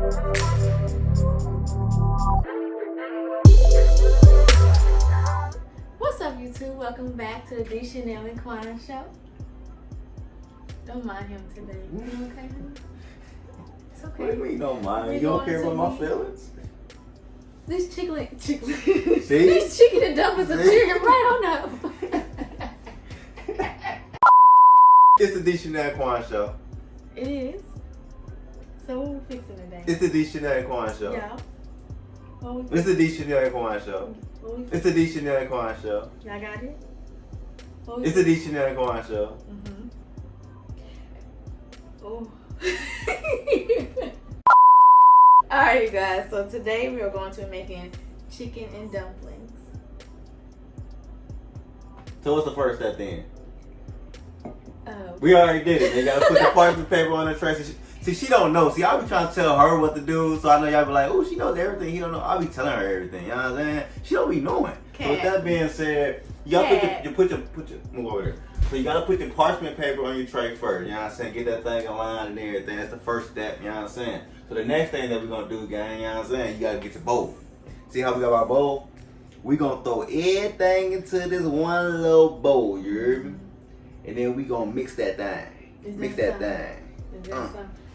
What's up, YouTube? Welcome back to the D.Chanelquann show. Don't mind him today. You okay, honey? It's okay. What do you mean don't mind? You don't care about my feelings? This Chik'n. See? These chicken and dumplings are cheering right on up. It's the D.Chanelquann show. It is. So what we fixing today? It's the D.Chanelquann show. Yeah. It's the D.Chanelquann show. It's the D.Chanelquann show. Y'all got it? It's the D.Chanelquann show. Mm-hmm. Oh. Alright, you guys. So today we are going to be making chicken and dumplings. So what's the first step then? Oh. We already did it. They gotta put the parchment paper on the tray. See, she don't know. See, I be trying to tell her what to do, so I know y'all be like, oh, she knows everything. He don't know. I be telling her everything. You know what I'm saying? She don't be knowing. So with that being said, you gotta put your move over there. So you gotta put your parchment paper on your tray first. You know what I'm saying? Get that thing aligned and everything. That's the first step. You know what I'm saying? So the next thing that we're gonna do, gang, you know what I'm saying? You gotta get your bowl. See how we got our bowl? We gonna throw everything into this one little bowl. You hear me? And then we gonna mix that thing. Mix that thing.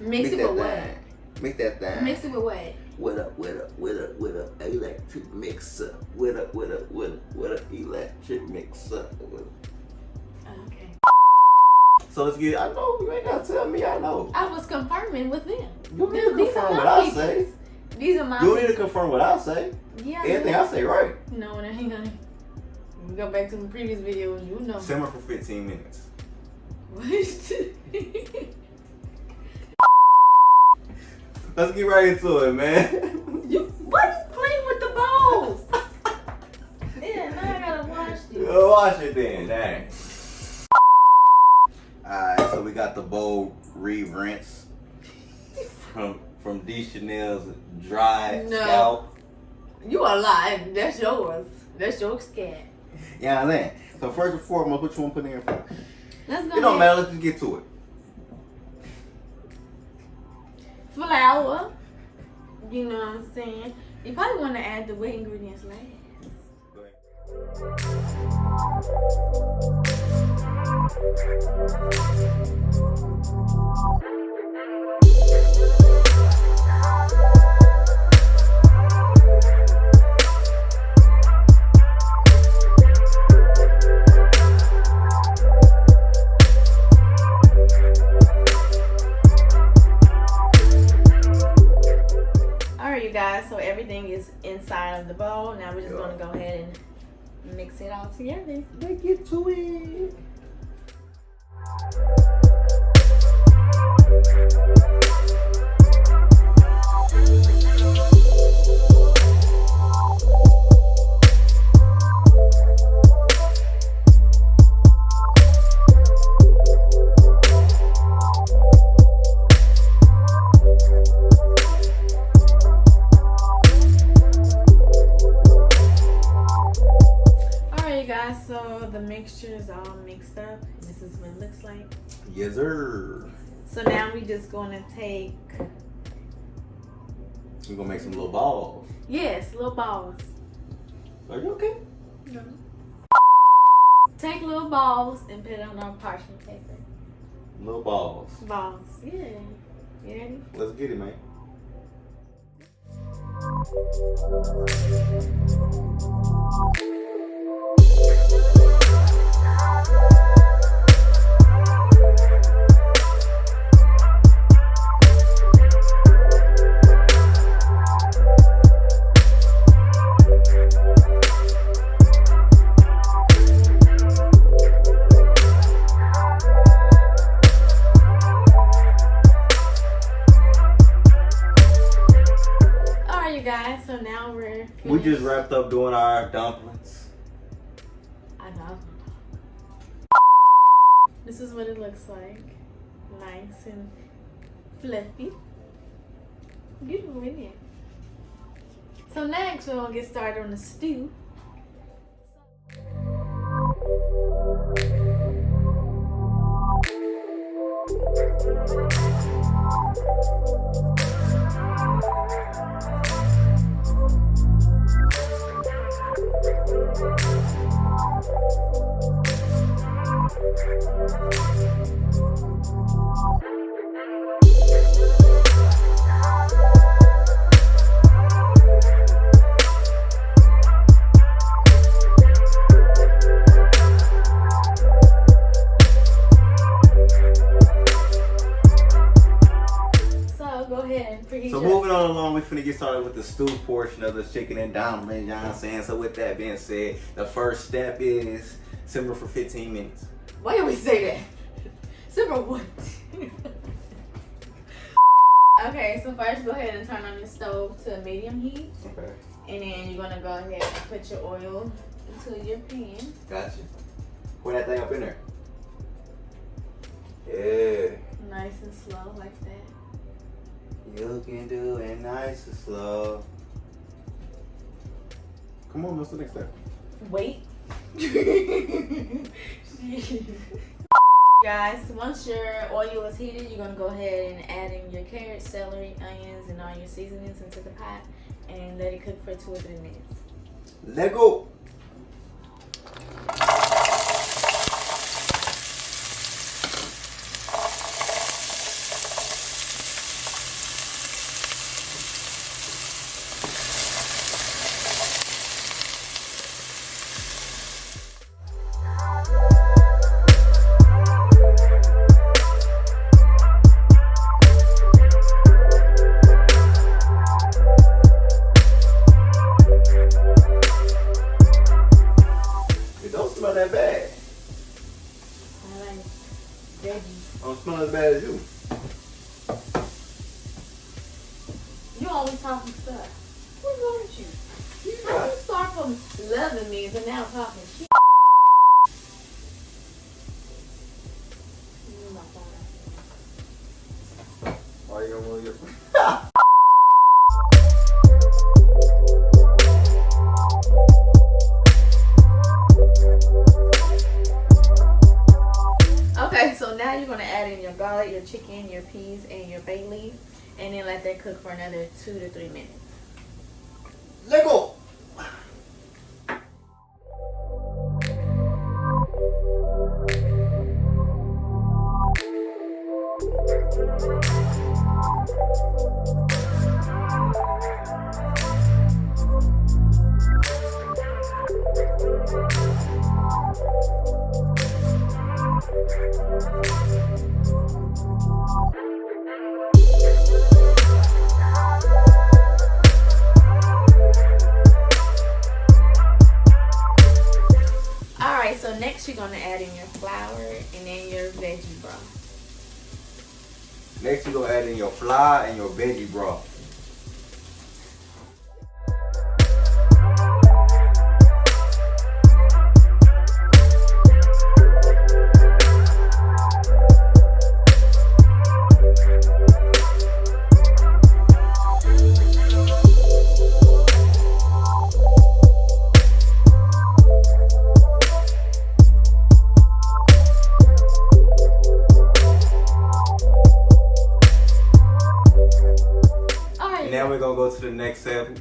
Mix it with what? Mix that thing. Mix it with what? With a electric mixer. With a electric mixer. Okay. So let's get. I know you ain't gotta tell me. I know. I was confirming with them. You don't need to confirm what I say. These are my. You don't need to confirm what I say. Yeah. Everything I say right. No, hang on. We go back to the previous videos. You know. Simmer for 15 minutes. Let's get right into it, man. Why you playing with the bowls? Yeah, now I gotta wash it. Wash it then, dang. Alright, so we got the bowl re-rinse from D.Chanel's dry scalp. You are lying. That's yours. That's your scat. Yeah, I'm saying. So first and foremost, what you want to put in here for? Let's go. It don't matter. Let's just get to it. Flour. You know what I'm saying? You probably want to add the wet ingredients last. Go ahead. You guys, so everything is inside of the bowl. Now we're just going to go ahead and mix it all together. Let's get to it. So the mixture is all mixed up. This is what it looks like. Yes, sir. So now we just gonna take. We're gonna make some little balls. Yes, little balls. Are you okay? No. Take little balls and put it on our parchment paper. Little balls. Balls. Yeah. You ready? Let's get it, man. Guys, so now we're finished. We just wrapped up doing our dumplings. I know. This is what it looks like. Nice and fluffy. Beautiful, isn't it? So next we're gonna get started on the stew. along, we finna get started with the stew portion of the chicken and dumplings, you know what I'm saying? So with that being said, the first step is simmer for 15 minutes. Why you always say that? Simmer what? Okay, so first go ahead and turn on your stove to medium heat. Okay. And then you're gonna go ahead and put your oil into your pan. Gotcha. Pour that thing up in there. Yeah. Nice and slow like that. You can do it nice and slow. Come on, what's the next step? Wait. Guys, once your oil is heated, you're gonna go ahead and add in your carrots, celery, onions, and all your seasonings into the pot and let it cook for 2 or 3 minutes. Let go. That bad. I like veggies. I don't smell as bad as you. You always talking stuff. What's wrong with you? How you start from loving me and now talking shit? Why you gonna move your Okay, so now you're gonna add in your garlic, your chicken, your peas, and your bay leaf, and then let that cook for another 2 to 3 minutes. let go. So next you're gonna add in your flour and then your veggie broth. Next you're gonna add in your flour and your veggie broth. Now we're gonna go to the next step.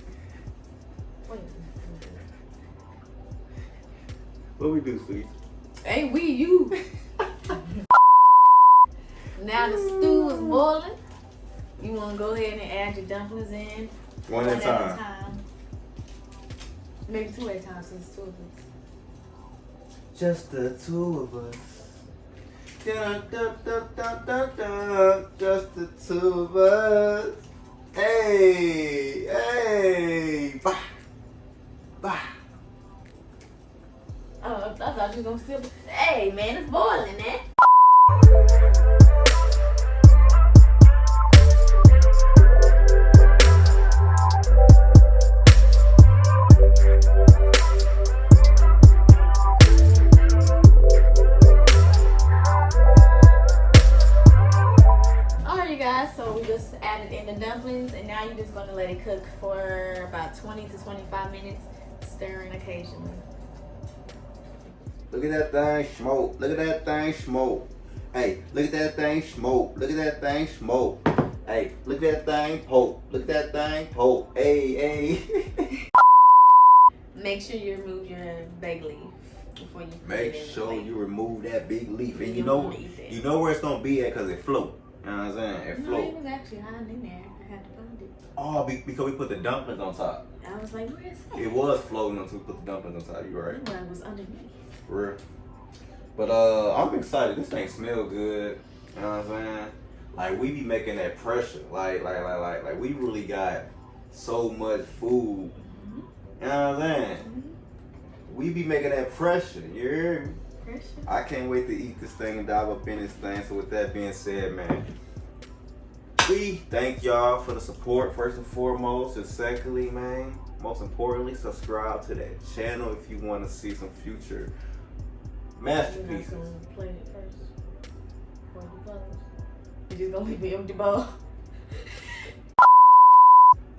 What we do, sweet? Ain't we, you? Now the stew is boiling. You wanna go ahead and add your dumplings in. One at a time. Maybe 2 at a time since 2 of us. Just the 2 of us. Da, da, da, da, da, da. Just the 2 of us. Hey, hey, bah, bah. Oh, I thought you was gonna still. Hey, man, it's boiling, man. So we just added in the dumplings, and now you're just going to let it cook for about 20 to 25 minutes, stirring occasionally. Look at that thing smoke. Look at that thing smoke. Hey, look at that thing smoke. Look at that thing smoke. Hey, look at that thing poke. Look at that thing poke. Hey, hey. Make sure you remove your bay leaf before you put Make it in sure you remove that big leaf. And you know where it's going to be at because it float. You know what I'm saying? It float. No, it was actually hiding in there. I had to find it. Oh, because we put the dumplings on top. I was like, where is that? It was floating until we put the dumplings on top. You right. Well, it was underneath. For real. But I'm excited. This thing smell good. You know what I'm saying? like we be making that pressure. Like we really got so much food. Mm-hmm. You know what I'm saying? Mm-hmm. We be making that pressure. You hear me? Pressure. I can't wait to eat this thing and dive up in this thing. So with that being said, man, we thank y'all for the support first and foremost, and secondly, man, most importantly, subscribe to that channel if you want to see some future masterpieces. You're not gonna play it first. For the colors. You just gonna leave me empty bowl.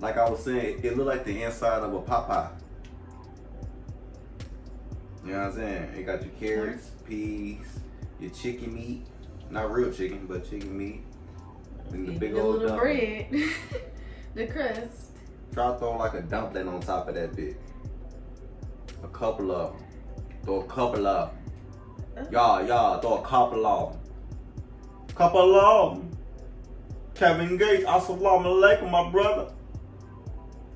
Like I was saying, it looked like the inside of a Popeye. You know what I'm saying? It got your carrots, peas, your chicken meat. Not real chicken, but chicken meat. And the big old little dumpling. bread. The crust. Try to throw like a dumpling on top of that bit. A couple of them. Throw a couple of them. Y'all, throw a couple of them. Couple of them. Kevin Gates, assalamu alaikum, my brother.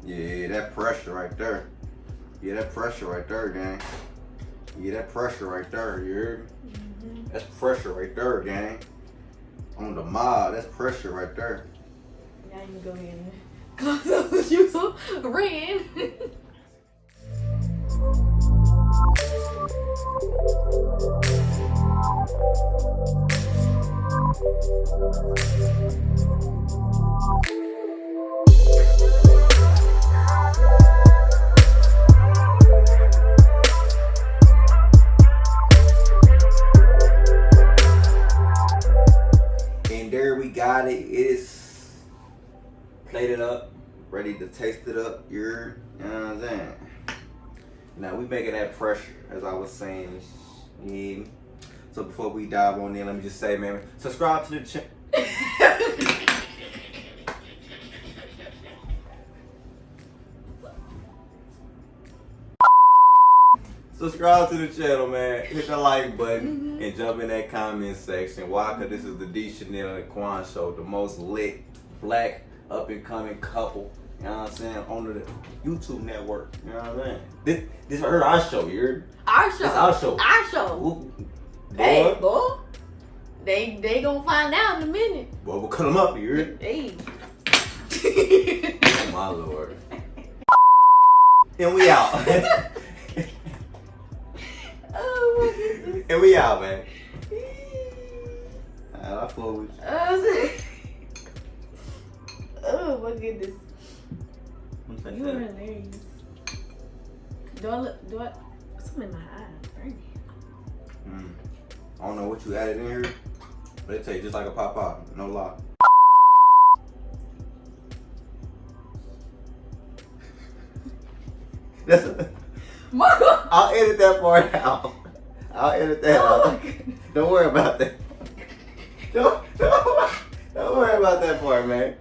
Yeah, that pressure right there. Yeah, that pressure right there, gang. Yeah, that pressure right there, you heard me? Mm-hmm. That's pressure right there, gang. On the mob, that's pressure right there. Now you can go ahead and close up the shoes so ran. And there we got it. It is plated up, ready to taste it up. You know what I'm saying? Now we making that pressure, as I was saying. Yeah. So before we dive on in, let me just say, man, subscribe to the channel. Subscribe to the channel, man. Hit the like button and jump in that comment section. Why? Because this is the D.Chanel show, the most lit, black, up and coming couple. You know what I'm saying? On the YouTube network. You know what I'm saying? This for our show, you heard? Our show. It's our show. Our show. Ooh. Hey, boy. They gonna find out in a minute. Boy, we'll cut them up, you heard? Hey. Oh my lord. And we out. Oh my goodness. And we out, man. I flow with you. Oh my goodness. What's that? You are hilarious. Do I something in my eye? Burning. I don't know what you added in here, but it tastes just like a Popeye, no lie. I'll edit that part out. I'll edit that out. Don't worry about that. Don't worry about that part, man.